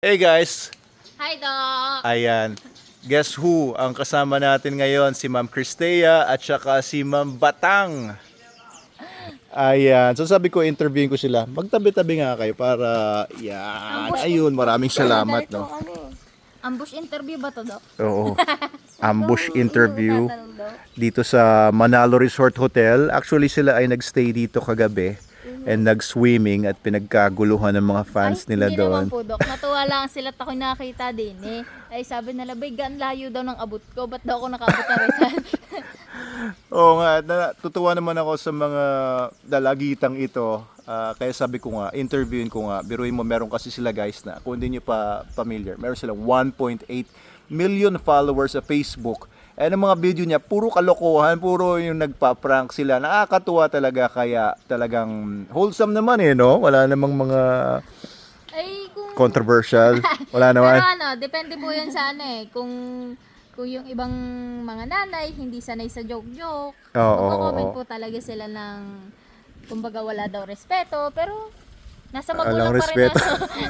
Hey guys! Hi, Doc! Ayan. Guess who? Ang kasama natin ngayon si Ma'am Cristea at saka si Ma'am Batang. Ayan. So sabi ko, interviewin ko sila. Magtabi-tabi nga kayo para yan. Ayun, maraming salamat, no? Ambush interview ba to, Doc? Oo. Ambush interview dito sa Manalo Resort Hotel. Actually, sila ay nagstay dito kagabi and nag-swimming at pinagkaguluhan ng mga fans nila hindi doon. naman po, Doc. Natuwa lang sila at ako nakita din eh. Ay sabi nila, bay, gan layo daw ng abot ko. Ba't daw ako nakaabot na Rizal? Oo nga, natutuwa naman ako sa mga dalagitang ito. Kaya sabi ko nga, interviewin ko nga, biruin mo, meron kasi sila guys na, kung hindi nyo pa familiar, meron sila 1.8 million followers sa Facebook. And ang mga video niya, puro kalokohan, puro yung nagpa-prank sila. Nakakatuwa talaga, kaya talagang wholesome naman eh, no? Wala namang mga Ay, kung... controversial. Wala Pero naman. depende po yan sa ano eh. Kung yung ibang mga nanay, hindi sanay sa joke-joke. Oo, Magko-comment oo. po talaga sila ng, kumbaga wala daw respeto. Pero, nasa Walang magulang pa rin respeto.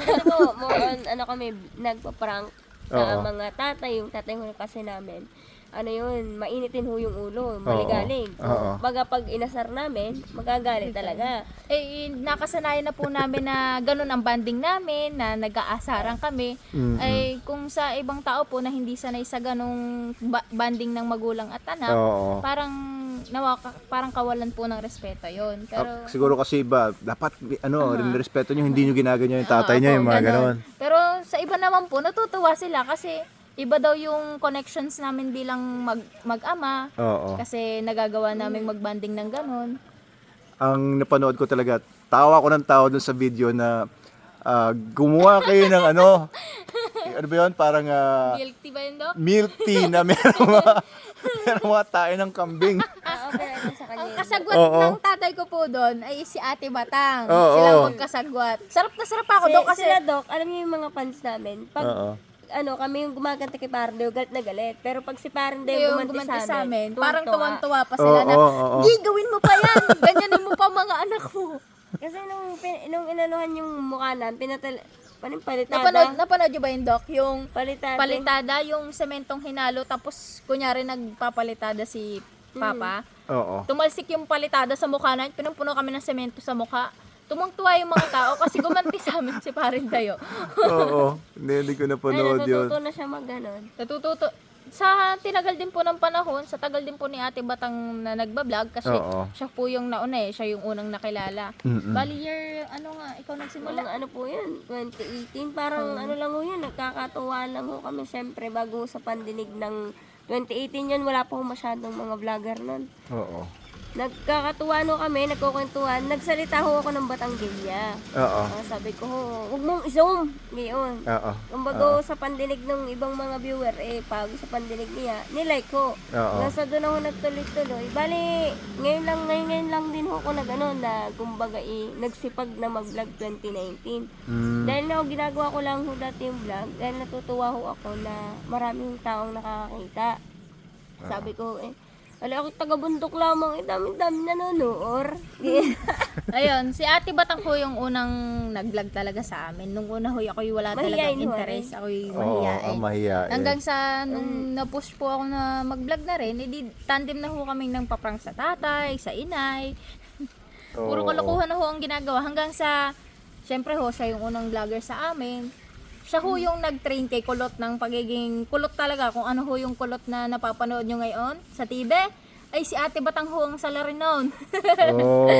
Kasi po, ano kami, nagpa-prank sa Oo. mga tatay, yung tatay ko kasi namin. Ano yun, mainitin ho yung ulo, maligalig. Oo. Baga pag inasar namin, magagalit talaga. Eh, nakasanayan na po namin na ganun ang banding namin, na nag-aasaran kami. Mm-mm. Ay, kung sa ibang tao po na hindi sanay sa ganung banding ng magulang at anak, Oo. parang kawalan po ng respeto yon. Pero, Siguro kasi iba, dapat respeto nyo, hindi nyo ginaganyan yung tatay nyo, opo, yung mga ganun. ganon. Pero sa iba naman po, natutuwa sila kasi iba daw yung connections namin bilang mag-ama. Oo. Kasi nagagawa namin magbanding ng ganun. Ang napanood ko talaga, tawa ko ng tawa dun sa video na gumawa kayo ng ano ba yun? Parang Guilty ba yun, Doc? milk tea na merong mga tayo ng kambing. Okay, ano sa Ang kanya. kasagwat Oo. ng tatay ko po doon ay si Ate Batang. Oo. Sila magkasagwat. Sarap na sarap ako doon kasi Sila, Doc, alam niyo yung mga fans namin, pag Oo. kami yung gumaganta kay Pardo, galit na galit. Pero pag si Pardo yung yung gumanti gumanti sa amin, tuwang-tuwa. parang tuwang-tuwa pa sila na, Oo. "Gi, gawin mo pa yan! Ganyanin mo pa mga anak mo." Kasi nung inanuhan yung mukha namin, palitada. Napanood nyo ba yung Doc? Yung Palitada. palitada, yung sementong hinalo, tapos kunyari nagpapalitada si Papa. Oo. Tumalsik yung palitada sa mukha namin, pinumpuno kami ng semento sa mukha. Tumangtuwa yung mga tao kasi gumanti sa amin si Parin Dayo. Oo. Hindi ko napanood yun. Natututo na siya mag-ganon. Natututo. Sa tinagal din po ng panahon, sa tagal din po ni Ate Batang na nagbablog kasi Oo. siya po yung nauna eh, siya yung unang nakilala. Mm-mm. Bali year, ano nga, ikaw nagsimula? Mga ano po yun, 2018. Parang ano lang ho yun, nagkakatuwa lang ho kami siyempre bago sa pandinig ng 2018 yun, wala pa ho masyadong mga vlogger nun. Oo. Nagkakatuwa no kami, nagkukwentuhan, nagsalita ho ako ng Batanggenya. Oo. Sabi ko ho, huwag mong i-zoom. Ngayon. Oo. Kumbaga sa pandinig ng ibang mga viewer, pag sa pandinig niya, nilike ko. Oo. Nasa doon ako nagtuloy-tuloy. Bali, ngayon lang din ako na kumbaga nagsipag na mag-vlog 2019. Dahil na ginagawa ko lang ho dati yung vlog, dahil natutuwa ho ako na maraming taong nakakakita. Sabi ko, ako taga-bundok lamang, dami-dami nanonood. Ayun, si Ate Batang ho yung unang nag-vlog talaga sa amin. Nung una ho, ako'y wala talagang Mahiyain ho, interest. Ako'y Oo. mahiyain. Mahiyain. Hanggang sa nung na-push po ako na mag-vlog na rin, edi tandem na ho kami ng paprank sa tatay, sa inay. Puro Oo. kalokohan na ho ang ginagawa. Hanggang sa, syempre ho, siya yung unang vlogger sa amin. Siya ho yung nag-train kay Kulot ng pagiging kulot talaga. Kung ano ho yung kulot na napapanood nyo ngayon sa TV, ay si Ate Batang ho ang salary noon. Oo.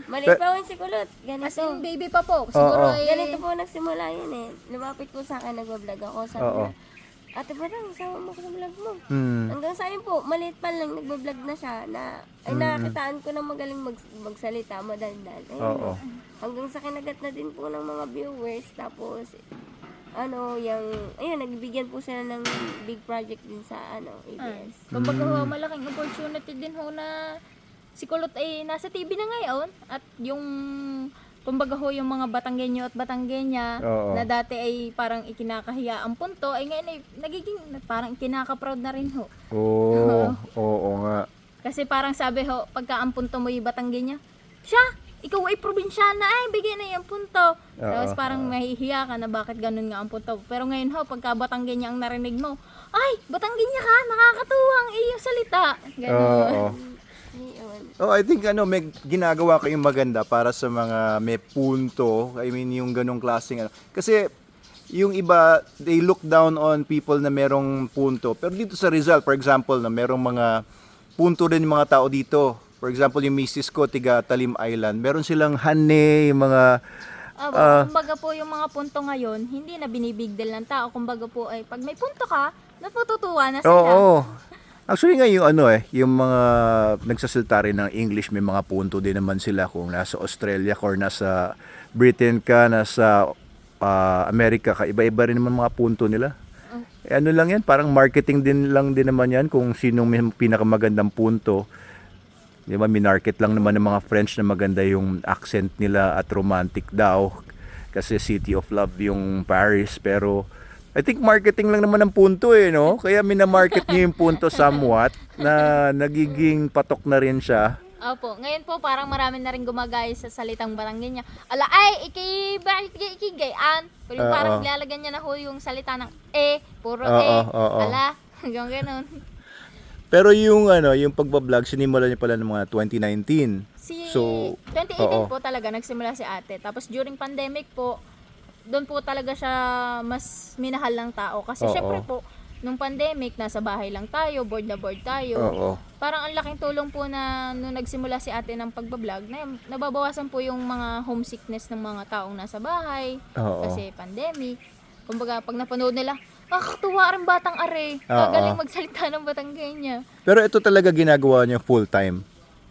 Maliit pa ho si Kulot. As Ganito. in, baby pa po. Siguro Oo. ay... Ganito po nagsimula yun Lumapit po sa akin, nagbablog ako. Sabi Oo. niya, Ate Batang, sama mo ko sa vlog mo. Hmm. Hanggang sa yun po, maliit pa lang, nagbablog na siya. Nakakitaan ko na magaling magsalita, madaldal. Oo. Hanggang sa kinagat na din po ng mga viewers. Tapos, nagbigyan po sila ng big project din sa ABS. Kumbaga ho, malaking opportunity din ho na si Kulot ay nasa TV na ngayon at yung kumbaga ho yung mga Batanggenyo at Batanggenya Oo. na dati ay parang ikinakahiya ang punto ay ngayon ay nagiging parang ikinaka-proud na rin ho. Oo. Oo nga. Kasi parang sabi ho, pagka ang punto mo yung Batanggenya, siya! ikaw ay probinsyana, ay bigyan na yung punto. Tapos Oo, parang mahihiya ka na bakit ganun nga ang punto. Pero ngayon ho, pagka Batanggenya ang narinig mo, ay, Batanggenya ka, nakakatuwa ang iyong salita. Ganun. Oo. Yun. Oh, I think may ginagawa kayong maganda para sa mga may punto. I mean, yung ganong klaseng ano. Kasi yung iba, they look down on people na merong punto. Pero dito sa Rizal, for example, na merong mga punto din yung mga tao dito. For example, yung misis ko, tiga Talim Island. Meron silang hane, yung mga... Kumbaga po yung mga punto ngayon, hindi na binibigdel ng tao. Kumbaga po ay pag may punto ka, natutuwa na sila. Oo. Actually nga yung yung mga nagsasalita rin ng English, may mga punto din naman sila kung nasa Australia or nasa Britain ka, nasa Amerika ka, iba-iba rin naman mga punto nila. Ano lang yan, parang marketing din lang din naman yan kung sinong may pinakamagandang punto. Di ba, minarket lang naman ng mga French na maganda yung accent nila at romantic daw. Kasi City of Love yung Paris, pero I think marketing lang naman ang punto no? Kaya minamarket niyo yung punto somewhat na nagiging patok na rin siya. Opo, ngayon po parang marami na rin gumagaya sa salitang Batanggenya. Ala ay, bakit ikigayaan? Pero yung parang lalagyan niya na ho yung salita ng puro Oo. ala, hanggang ganun. Pero yung yung pagba-vlog sinimulan niyo pala ng mga 2019. So, 2018 po talaga nagsimula si ate. Tapos during pandemic po, doon po talaga siya mas minahal ng tao. Kasi Oo. syempre po, nung pandemic, nasa bahay lang tayo, bored na bored tayo. Oo. Parang ang laking tulong po na nung nagsimula si ate ng pagbablog, na nababawasan po yung mga homesickness ng mga taong nasa bahay. Oo. Kasi pandemic. Kumbaga, pag napanood nila, kakatuwa rin batang are. Oo. Kagaling magsalita ng Batanggenya. Pero ito talaga ginagawa niyo full time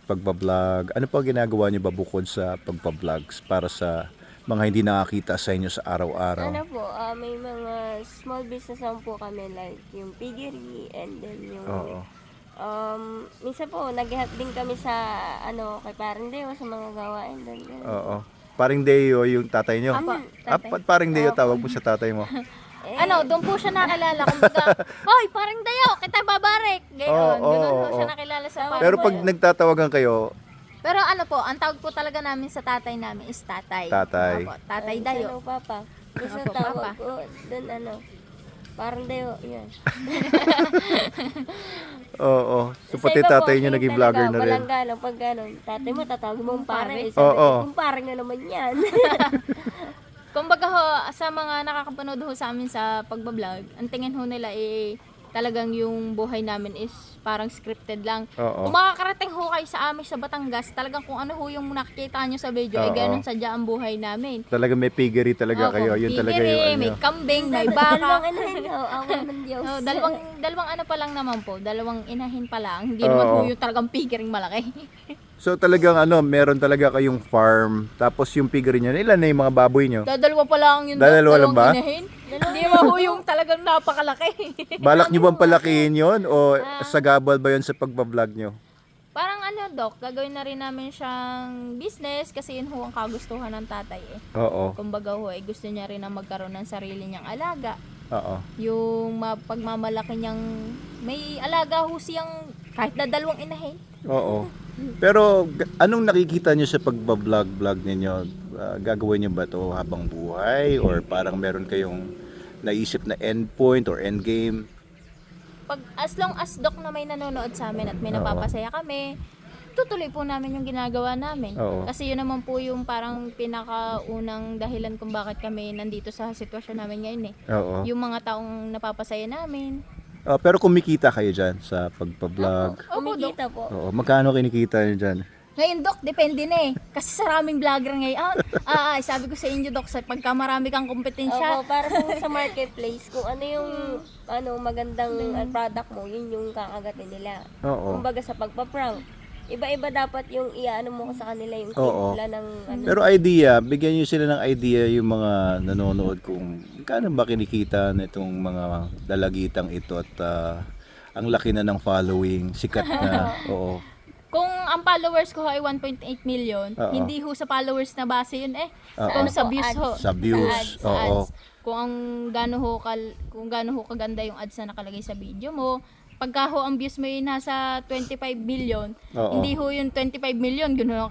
pagba-vlog. Ano pa ginagawa niyo ba bukod sa pagba-vlogs para sa mga hindi nakakita sa inyo sa araw-araw? Ano po, may mga small business lang po kami like yung piggery and then yung Oo. minsan po nag-help din kami sa kay Parindeo sa mga gawain doon. Oo. Paring Deo yung tatay niyo. Apa, tatay. Paring Deo tawag mo sa tatay mo. Doon po siya nakilala. Kumbaga, hoy, parang dayo, kita babarek. Gayon, Oo, ganun po oo. siya nakilala sa Pero pag nagtatawagan kayo, Pero po, ang tawag po talaga namin sa tatay namin is tatay. Tatay. Opo, tatay Ano, dayo. Papa. Gusto Opo, tawag Papa. ko doon parang Deo, yan. oo. So Sa pati iba po, tatay niyo yung naging vlogger talaga, na rin. Walang galang pag gano'n. Tatay mo, tatawag mo pare. Oo. Kumpare nga naman yan. Kumbaga ho, sa mga nakakapanood ho sa amin sa pagbablog, ang tingin ho nila talagang yung buhay namin is parang scripted lang. Oo. Kung makakarating ho kayo sa amin sa Batangas, talagang kung ano ho yung nakikita nyo sa video, Oo. ganun sadya ang buhay namin. Talaga may piggery talaga Opo, kayo. Yun talaga piggery, yung may kambing, may baka. Dalawang inahin, awan ng Diyos. Dalawang ano pa lang naman po, dalawang inahin pa lang. Hindi Oo. naman po yung talagang piggering malaki. So talagang meron talaga kayong farm. Tapos yung piggery niyo, ilan na yung mga baboy niyo? Dalawa pa lang yun. Dalawa lang ba? dalawang inahin. Hindi ba po yung talagang napakalaki. Balak niyo bang palakihin yon o sagabal ba yon sa pagbablog niyo? Parang Dok, gagawin na rin namin siyang business kasi yun ho ang kagustuhan ng tatay Oo. Kumbaga ho, gusto niya rin na magkaroon ng sarili niyang alaga. Oo. Yung pagmamalaki niyang, may alaga ho siyang kahit na dalawang inahin. Oo. Pero anong nakikita niyo sa pagbablog ninyo? Gagawin niyo ba to habang buhay or parang meron kayong naisip na endpoint or end game? As long as Dok na may nanonood sa amin at may Oo. napapasaya kami, tutuloy po namin yung ginagawa namin. Oo. Kasi yun naman po yung parang pinakaunang dahilan kung bakit kami nandito sa sitwasyon namin ngayon Oo. Yung mga taong napapasaya namin. Pero kumikita kayo dyan sa pagpa-vlog. Opo, Dok. Kumikita po. Oo. Magkano kinikita niyo dyan? Ngayon, Dok, depende na Kasi sa raming vlogger ngayon. Sabi ko sa inyo, Dok, sa pagka marami kang kompetensya, Opo, para po sa marketplace, kung ano yung magandang product mo, yun yung kakagatin nila. Oo. Kumbaga sa pagpa-prank, iba-iba dapat yung iaano mo sa kanila yung Oo. timpla ng Pero idea, bigyan niyo sila ng idea yung mga nanonood kung kano ba kinikita nitong mga dalagitang ito at ang laki na ng following, sikat na. Oo. kung ang followers ko ay 1.8 million, Oo. hindi ho sa followers na base yun Oo. Kung sa views ho. Sa views. Sa Oo. ads. Kung gaano ho kaganda yung ads na nakalagay sa video mo, pagka ho ang views mo yung nasa 25 million, Oo. hindi ho yung 25 million, gano'n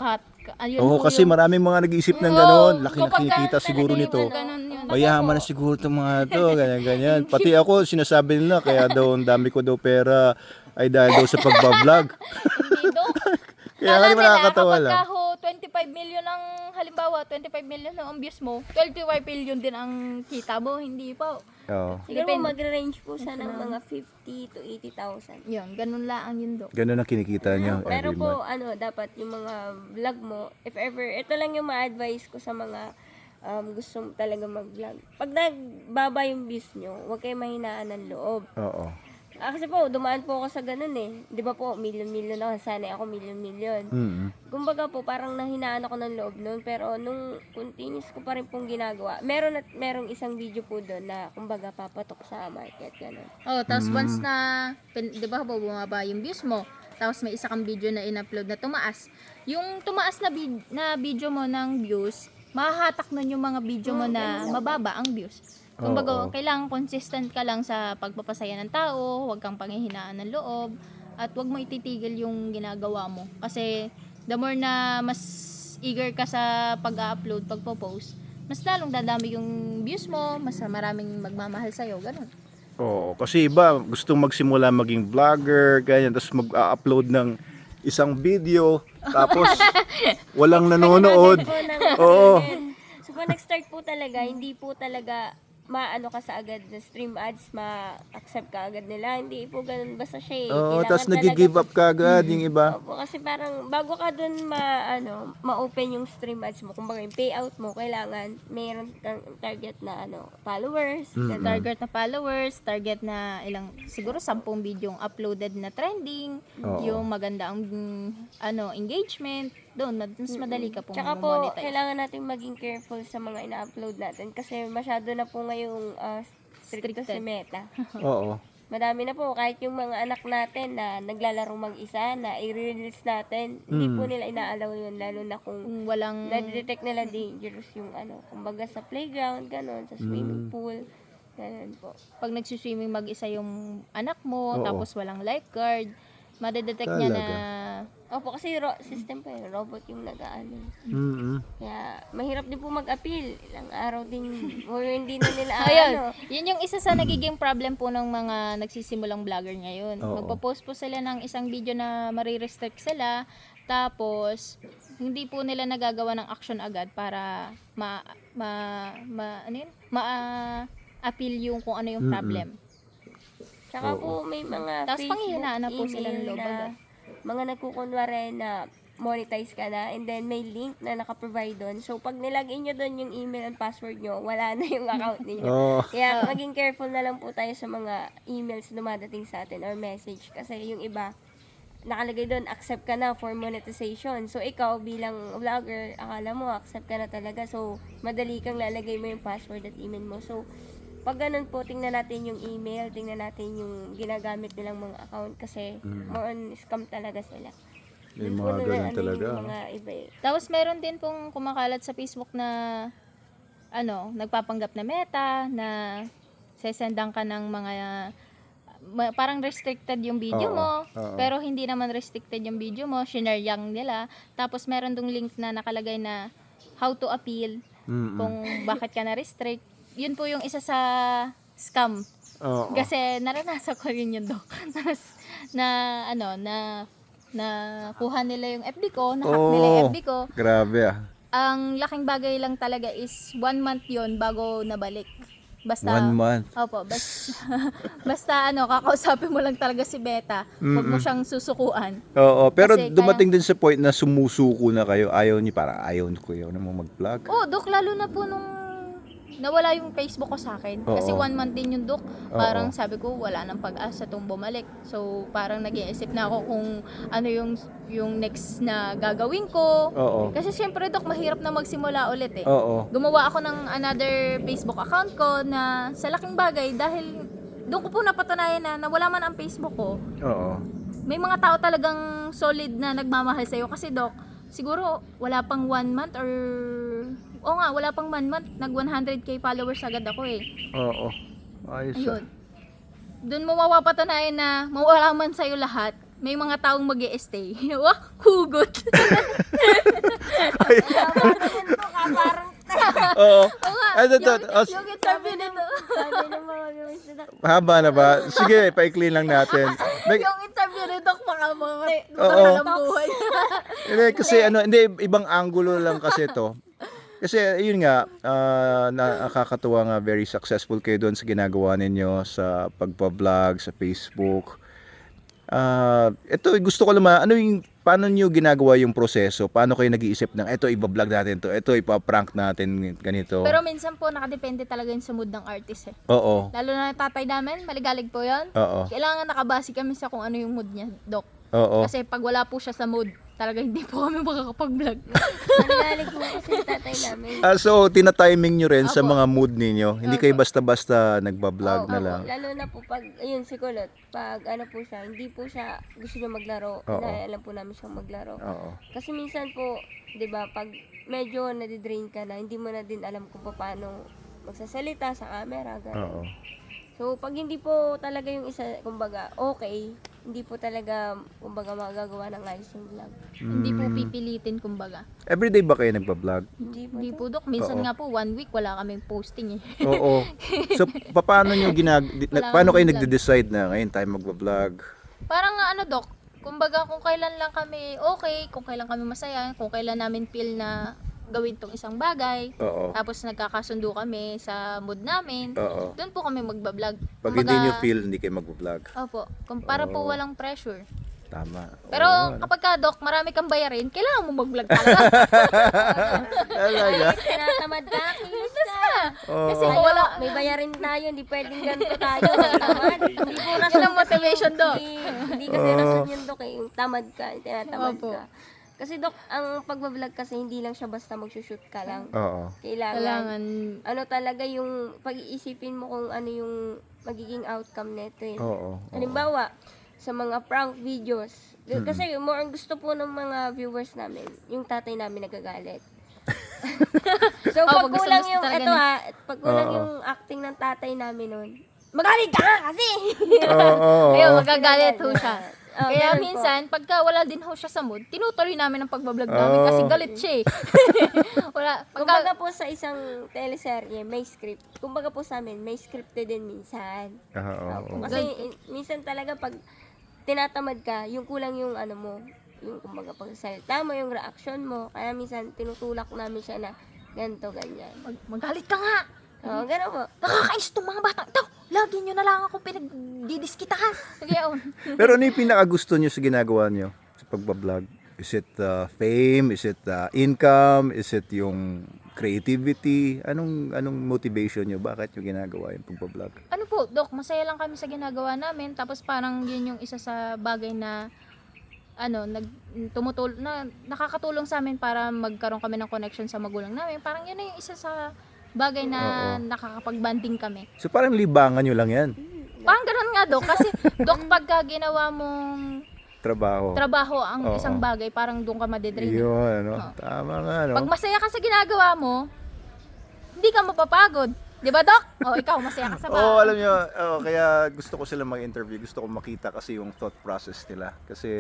ayun Oo, ho kasi yung, marami mga nag-iisip ng Oo, gano'n. Laki na kapag kinikita talaga siguro yung nito. ganun yun. Mayaman na siguro itong mga to, ganyan-ganyan. Pati ako, sinasabi nila, kaya daw ang dami ko daw pera ay dahil daw sa pagbablog. Hindi do. Kaya nga di ba nakakatawa kapag lang. ka ho 25 million ang, halimbawa 25 million ang views mo, 25 billion din ang kita mo, hindi po. Oo. Siguro Depende. magre-range po siya ng mga 50 to 80,000. Yun, ganun lang yun do. Ganun ang kinikita nyo Pero every po, month. dapat yung mga vlog mo, if ever, ito lang yung ma-advise ko sa mga gustong talaga mag-vlog. Pag nagbaba yung views nyo, huwag kayo mahinaan ng loob. Oo. Kasi po, dumaan po ako sa ganun eh. Di ba po, million-million ako. Sanay ako million-million. Kumbaga po, parang nahinaan ako ng loob noon. Pero nung continuous ko pa rin pong ginagawa, merong isang video po doon na, kumbaga, papatok sa market. Ganun. Oh, tapos once na, 'di ba, bumaba yung views mo, tapos may isa kang video na in-upload na tumaas. Yung tumaas na, na video mo ng views, mahahatak nun yung mga video mo na mababa ang views. Kumbaga, kailangan consistent ka lang sa pagpapasaya ng tao, huwag kang panghihinaan ng loob, at huwag mo ititigil yung ginagawa mo. Kasi, the more na mas eager ka sa pag-upload, pagpo-post, mas lalong dadami yung views mo, mas maraming magmamahal sa'yo, ganun. Oo, kasi iba gustong magsimula maging vlogger, ganyan, tapos mag-upload ng isang video, tapos walang nanonood. Po ng Oo. So, pag nag-start po talaga, hindi po talaga maano ka sa agad na stream ads, ma-accept ka agad nila. Hindi po ganun basta siya eh. Oo, Kailangan tapos talaga nag-give up ka agad yung iba. Opo, kasi parang bago ka dun ma-open yung stream ads mo, kumbaga yung payout mo, kailangan mayroon kang target na followers. ganun. Target na followers, target na siguro 10 video yung uploaded na trending, Oo. yung maganda ang engagement, doon mas madali ka pong Tsaka po, monetize. kailangan natin maging careful sa mga ina-upload natin kasi masyado na po ngayong stricto si Stricted. Meta. Oo. Madami na po, kahit yung mga anak natin na naglalaro mag-isa, na i-release natin, hindi po nila inaalaw yun, lalo na kung Kung walang na-detect nila dangerous yung kumbaga sa playground, ganon, sa swimming pool, ganon po. pag nagsiswimming mag-isa yung anak mo, Oo. tapos walang lifeguard, madedetect niya na Opo, kasi system pa yun, robot yung nag-aano. Kaya, mahirap din po mag-appeal. Ilang araw din, or hindi na nila ayun, yun yung isa sa nagiging problem po ng mga nagsisimulang vlogger ngayon. Oo. Magpo-post po sila ng isang video na marirestrict sila, tapos hindi po nila nagagawa ng action agad para appeal yung kung ano yung problem. Tsaka po, may mga Tapos panghihinaan na po sila ng loob agad. mga nagkukunwari na monetize ka na, and then may link na naka-provide doon. So, pag nilagin nyo doon yung email and password nyo, wala na yung account ninyo. Oo. Kaya, maging careful na lang po tayo sa mga emails na dumadating sa atin or message. Kasi yung iba, nakalagay doon, accept ka na for monetization. So, ikaw bilang vlogger, akala mo, accept ka na talaga. So, madali kang lalagay mo yung password at email mo. So, pag ganun po, tingnan natin yung email, tingnan natin yung ginagamit nilang mga account kasi more on scam talaga sila. May Dun mga po nila ganun talaga. yung mga iba eh. Tapos meron din pong kumakalat sa Facebook na nagpapanggap na meta, na sesendan ka ng mga parang restricted yung video Oo, mo, oo. pero hindi naman restricted yung video mo, shinare yang nila. Tapos meron dong link na nakalagay na how to appeal, kung bakit ka na-restrict. Yun po yung isa sa scam. Oo. Kasi naranasan ko rin yun, Dok. na kuha nila yung FB ko, na-hack nila yung FB ko. Grabe ah. Ang laking bagay lang talaga is 1 month yun bago nabalik. Basta 1 month. Opo, basta kakausapin mo lang talaga si Beta. Huwag mo siyang susukuan. Oo, pero Kasi dumating din sa point na sumusuko na kayo. Ayaw ko yun naman mag-vlog. Oh, Dok, lalo na po nung nawala yung Facebook ko sa akin. Kasi Oo. 1 month din yung Dok. Parang sabi ko, wala nang pag-asa tong bumalik. So, parang nag-iisip na ako kung ano yung next na gagawin ko. Oo. Kasi syempre, Dok, mahirap na magsimula ulit eh. Oo. Gumawa ako ng another Facebook account ko na sa laking bagay dahil doon ko po napatunayan na nawala man ang Facebook ko. Oo. May mga tao talagang solid na nagmamahal sa'yo. Kasi, Dok, siguro wala pang 1 month or wala pang 1 month, nag 100k followers agad ako eh. Oo. Ayos ah. Ayun. doon mo mapapatunayan na mawala man sa'yo lahat, may mga taong mag-i-stay. Wah, hugot. Parang Oo. Oo nga, Ay, yung interview nito. sabi ng mga viewers na haba na ba? Sige, paikli lang natin. Yung interview ni Doc, baka Oo. ng buhay. Hindi, kasi hindi, ibang angulo lang kasi to. Kasi yun nga, nakakatuwa nga, very successful kayo doon sa ginagawa ninyo sa pagpa-vlog, sa Facebook. Ito, gusto ko lang paano nyo ginagawa yung proseso? Paano kayo nag-iisip ng, ito, iba-vlog natin to, ito, ipa-prank natin, ganito. Pero minsan po, nakadepende talaga yun sa mood ng artist eh. Oo, Lalo na yung tatay namin, maligalig po yun. oo, Kailangan nakabase kami sa kung ano yung mood niya, Doc. oo. Kasi pag wala po siya sa mood, talaga hindi po kami makakapag-vlog. Manigalig mo kasi yung tatay namin. So, tinatiming nyo rin sa Opo. mga mood ninyo. Hindi kayo basta-basta nagbablog na Opo, lang. lalo na po pag, ayun si Kulot, pag ano po siya, hindi po siya gusto niya maglaro, Oo. dahil alam po namin siyang maglaro. Oo. Kasi minsan po, 'di ba, pag medyo nadidrain ka na, hindi mo na din alam kung paano magsasalita sa camera, Oo. gano'n. So, pag hindi po talaga yung isa, kumbaga, okay, hindi po talaga, kumbaga, magagawa ng ayos yung vlog. Hindi po pipilitin, kumbaga. Everyday ba kayo nagbablog? Hindi po. Hindi po, Doc. Minsan Oo. nga po, 1 week, wala kaming posting eh. Oo. So, paano nyo Wala paano kayo kang vlog. nagde-decide na ngayon tayo magbablog? Parang nga ano, Doc, kumbaga kung kailan lang kami okay, kung kailan kami masaya, kung kailan namin feel na gawin tong isang bagay, Oo. tapos nagkakasundo kami sa mood namin, Oo. doon po kami magbablog. Pag hindi nyo feel, hindi kayo magbablog. Opo, para po Oo. walang pressure. Tama. Pero Oo. kapag ka, Doc, marami kang bayarin, kailangan mo mag-vlog talaga. Talaga? Tinatamad ka, kilos ka. Oo. Kasi Tayo, kung wala, may bayarin tayo, hindi pwedeng ganito tayo. Tamad. Hindi po rason Yun ang motivation, kasi Doc. Hindi kasi rason yun, Dok, eh. Yung tamad ka, tinatamad Opo. ka. Kasi, Dok, ang pagbablog kasi hindi lang siya basta magsushoot ka lang. Oo. kailangan, Ano talaga yung pag-iisipin mo kung ano yung magiging outcome nito eh. Oo. Halimbawa, sa mga prank videos. Kasi more ang gusto po ng mga viewers namin, yung tatay namin nagagalit. So, pag gusto kulang gusto yung, talaga ito ni- ha, pag kulang Oo. yung acting ng tatay namin nun, magalit ka nga kasi! Oo. ayun, magagalit ho siya. Oh, Kaya ganun po. minsan, pagka wala din ho siya sa mood, tinutuloy namin ang pagbablog namin Oo. kasi galit siya eh. Wala, Kumbaga po sa isang teleserye, may script. Kumbaga po sa amin, may scripted din minsan. Oo. Kasi minsan talaga pag tinatamad ka, yung kulang yung ano mo, yung kumbaga pagsalita mo, yung reaction mo. Kaya minsan tinutulak namin siya na ganito, ganyan. magalit ka nga. Oo, gano'n po. Nakakais tong mga bata ito. Lagi nyo na lang ako pinagdidiskitahan. Ngayon. Pero ano yung pinakagusto nyo sa ginagawa nyo sa pagbablog? Is it fame? Is it income? Is it yung creativity? Anong motivation nyo? Bakit nyo ginagawa yung pagbablog? Ano po, Dok, masaya lang kami sa ginagawa namin. Tapos parang yun yung isa sa bagay na nakakatulong sa amin para magkaroon kami ng connection sa magulang namin. Parang yun na yung isa sa bagay na nakakapag-banding kami. So parang libangan nyo lang yan. Parang ganun nga, Dok. Kasi, Dok, pagka ginawa mong trabaho ang Oo. isang bagay, parang doon ka madedrain. Yun, ano? Oo. Tama nga, no? Pag masaya ka sa ginagawa mo, hindi ka mapapagod. Di ba, Dok? O, ikaw, masaya ka sa Oo, alam nyo, kaya gusto ko sila mag-interview. Gusto ko makita kasi yung thought process nila. Kasi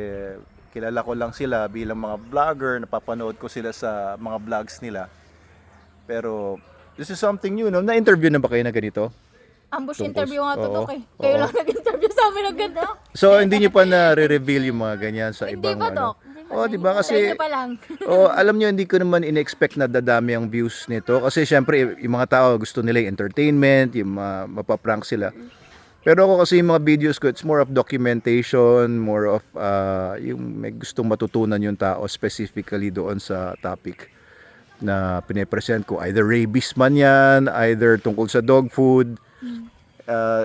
kilala ko lang sila bilang mga vlogger, napapanood ko sila sa mga vlogs nila. Pero this is something new, no? Na-interview na ba kayo na ganito? Ambush Tungkol- interview nga to, oo, Dok, eh. Kayo oo. lang nag-interview sa amin ng ganito. So, hindi nyo pa na-reveal yung mga ganyan sa Hindi ibang pa, Dok. Oh, di ba? Sa inyo Kasi, pa lang. alam nyo, hindi ko naman in-expect na dadami ang views nito. Kasi, syempre, yung mga tao gusto nila yung entertainment, yung mapaprank sila. Pero ako kasi yung mga videos ko, it's more of documentation, more of yung may gustong matutunan yung tao specifically doon sa topic na pinipresent ko. Either rabies man yan, either tungkol sa dog food.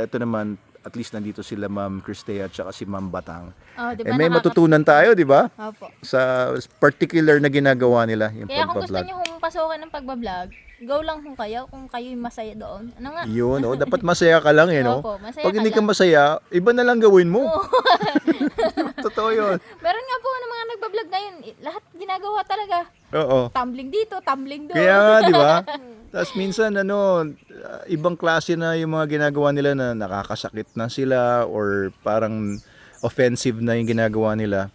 Ito naman, at least nandito sila Ma'am Cristea at saka si Ma'am Batang. Oh, di ba? May matutunan tayo, di ba? Opo. Sa particular na ginagawa nila, yung Kaya kung gusto pagbablog. nyo hong pasukan ng pagbablog, go lang kung kayo, kung kayo'y masaya doon. Ano nga? Yun, dapat masaya ka lang, no? Opo, masaya Pag ka hindi ka lang. masaya, iba na lang gawin mo. Totoo totoo yun. Meron nga po ng mga nagbablog ngayon, lahat ginagawa talaga. Oo. Tumbling dito, tumbling doon. Kaya nga, di ba? Tapos minsan, ibang klase na yung mga ginagawa nila na nakakasakit na sila or parang offensive na yung ginagawa nila.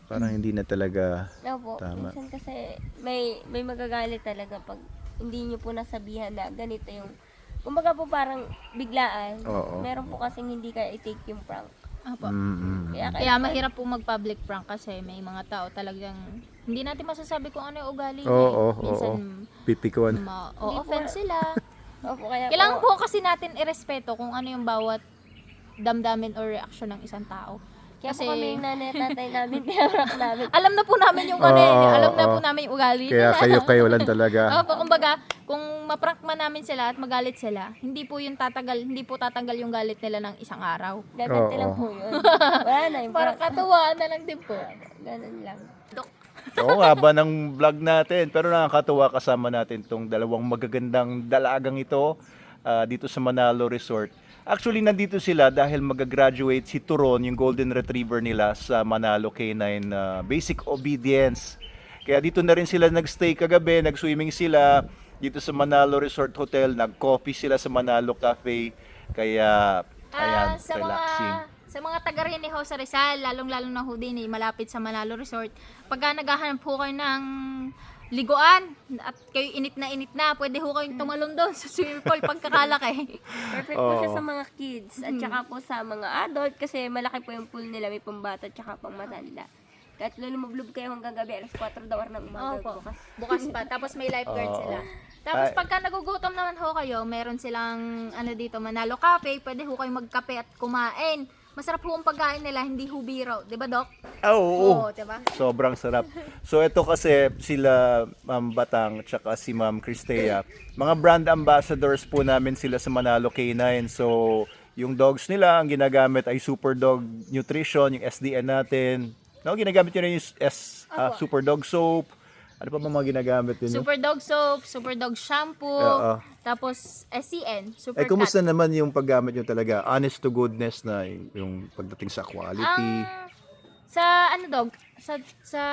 Parang hindi na talaga Opo, tama. minsan kasi may magagalit talaga pag hindi nyo po nasabihan na ganito yung, kumbaga po parang biglaan. Oo. Meron po kasing hindi kaya i-take yung prank. Opo. Mm-mm. Kaya mahirap po mag-public prank kasi may mga tao talagang hindi natin masasabi kung ano yung ugali niya. Oo, Minsan Pipikon. offense sila. Opo, kaya Kailangan po kasi natin irespeto kung ano yung bawat damdamin or reaction ng isang tao. kaya Kasi po kami yung nanay at tatay namin, pinarap namin. alam na po namin yung ano, Oo, alam na oo. po namin yung ugali Kaya nila. kayo lang talaga. Opo, kumbaga, kung maprank man namin sila at magalit sila, hindi po tatanggal yung galit nila ng isang araw. Gagante Oo. lang po yun. Wala na yung Parang prank. katuwaan na lang din po. Ganun lang. Oo nga ba ng vlog natin. Pero nakakatuwa kasama natin tong dalawang magagandang dalagang ito dito sa Manalo Resort. Actually, nandito sila dahil mag-graduate si Turon, yung golden retriever nila sa Manalo K9 Basic Obedience. Kaya dito na rin sila nagstay kagabi, nag-swimming sila dito sa Manalo Resort Hotel, nag-coffee sila sa Manalo Cafe. Kaya, ayan, Sa relaxing. sa mga taga rin ni Jose Rizal, lalong-lalo na ho din malapit sa Manalo Resort, pagka naghahanap po kayo ng liguan at kayo init na, pwede ho kayong tumalon doon sa swimming pool pagkakalaki. Perfect po siya sa mga kids at saka po sa mga adult kasi malaki po yung pool nila, may pambata at saka pang matanda. Kahit lumublob kayo hanggang gabi, alas 4 daw ng umaga Opo, bukas. bukas pa. Tapos may lifeguard sila. Tapos pagka nagugutom naman ho kayo, meron silang dito, Manalo Cafe, pwede ho kayong magkape at kumain. Masarap ho ang pagkain nila, hindi ho biro. Di ba, Doc? Oo. Oo, di ba? Sobrang sarap. So ito kasi sila Ma'am Batang at saka si Ma'am Cristea. Mga brand ambassadors po namin sila sa Manalo K9. So yung dogs nila, ang ginagamit ay Super Dog Nutrition, yung SDN natin. No, ginagamit nyo rin yung Super Dog Soap. Ano pa ba mga ginagamit ninyo? Super Dog Soap, Super Dog Shampoo, Oo. tapos SCN, Super Kumusta Cat. naman yung paggamit nyo talaga? Honest to goodness na yung pagdating sa quality. Sa Dog, sa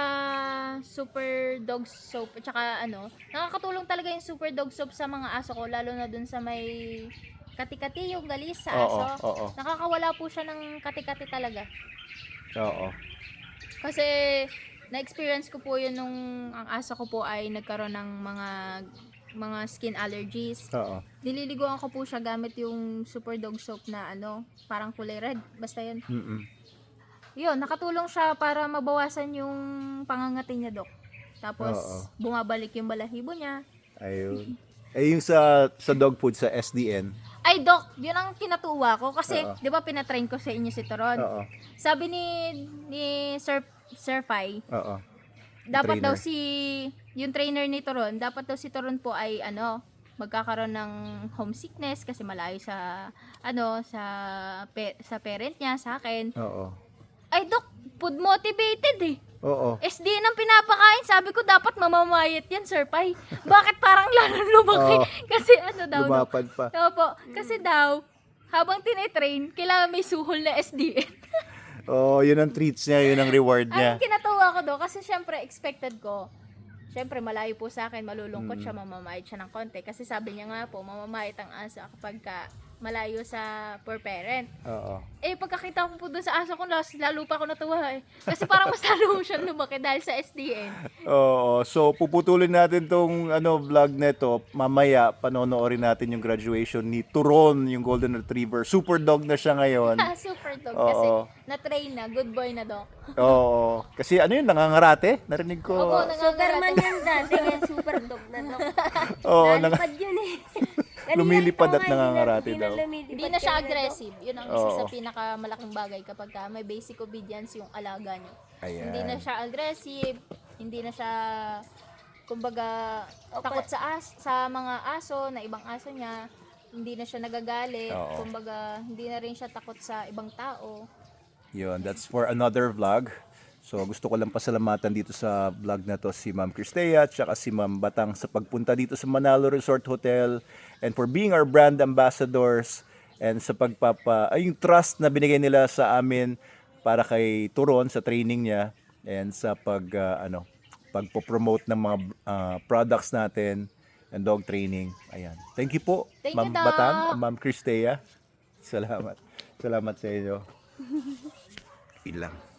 Super Dog Soap, at saka nakakatulong talaga yung Super Dog Soap sa mga aso ko, lalo na dun sa may kati-kati yung galis sa aso. Oo. Nakakawala po siya ng kati-kati talaga. Oo. Kasi na-experience ko po yun nung ang aso ko po ay nagkaroon ng mga skin allergies. Oo. Nililiguan ko po siya gamit yung Super Dog Soap na parang kulay red. Basta yun. Mm-mm. Yun, nakatulong siya para mabawasan yung pangangati niya, Dok. Tapos, Oo. bumabalik yung balahibo niya. Ayun. Yung sa dog food sa SDN. Ay, Dok, yun ang kinatuwa ko. Kasi, Oo. di ba, pinatrain ko sa inyo si Toron. Oo. Sabi ni Sir Fai, Oo. dapat trainer. daw yung trainer ni Toron, dapat daw si Toron po ay magkakaroon ng homesickness kasi malayo sa sa parent niya, sa akin. Oo. Ay, Dok, food motivated eh. Oo. SDN ang pinapakain. Sabi ko dapat mamamayat yan, Sir Pai. Bakit parang lalong lumaki? Oo. Kasi daw. Lumapad pa. Opo, kasi daw, habang tinetrain, kailangan may suhol na SDN. Oo, yun ang treats niya, yun ang reward niya. Ang kinatawa ko do, kasi syempre expected ko. Syempre malayo po sa akin, malulungkot siya, mamamayat siya ng konti. Kasi sabi niya nga po, mamamayat ang aso kapag malayo sa per parent. Oo. Pagkakita ko po dun sa aso ko, lalo pa ako natuwa eh. Kasi parang mas lalo siyang lumaki dahil sa SDN. Oo, so puputulin natin tong vlog nito. Mamaya panonoorin natin yung graduation ni Turon, yung golden retriever. Super dog na siya ngayon. Super dog Oo. kasi na-train na, good boy na dog. Oo. Kasi yun, nangangarate. Narinig ko. Opo, Superman yan dati, ngayon super dog na dog. Oo, Nalipad yun eh. Kanina lumilipad ito at nga, nangangarate hindi daw. lumilipad Hindi na siya kanina, aggressive. Yun ang isa sa Oo. pinakamalaking bagay kapag may basic obedience yung alaga niyo. Ayan. Hindi na siya aggressive, hindi na siya kumbaga takot sa mga aso na ibang aso niya, hindi na siya nagagalit, Oo. kumbaga hindi na rin siya takot sa ibang tao. Yun, that's for another vlog. So gusto ko lang pasalamatan dito sa vlog na to si Ma'am Cristea at saka si Ma'am Batang sa pagpunta dito sa Manalo Resort Hotel and for being our brand ambassadors and sa yung trust na binigay nila sa amin para kay Turon sa training niya and sa pagpo-promote ng mga products natin and dog training. Ayan. Thank you po, Thank Ma'am you, Doc. Batang, Ma'am Cristea. Salamat. Salamat sa inyo. Ilang.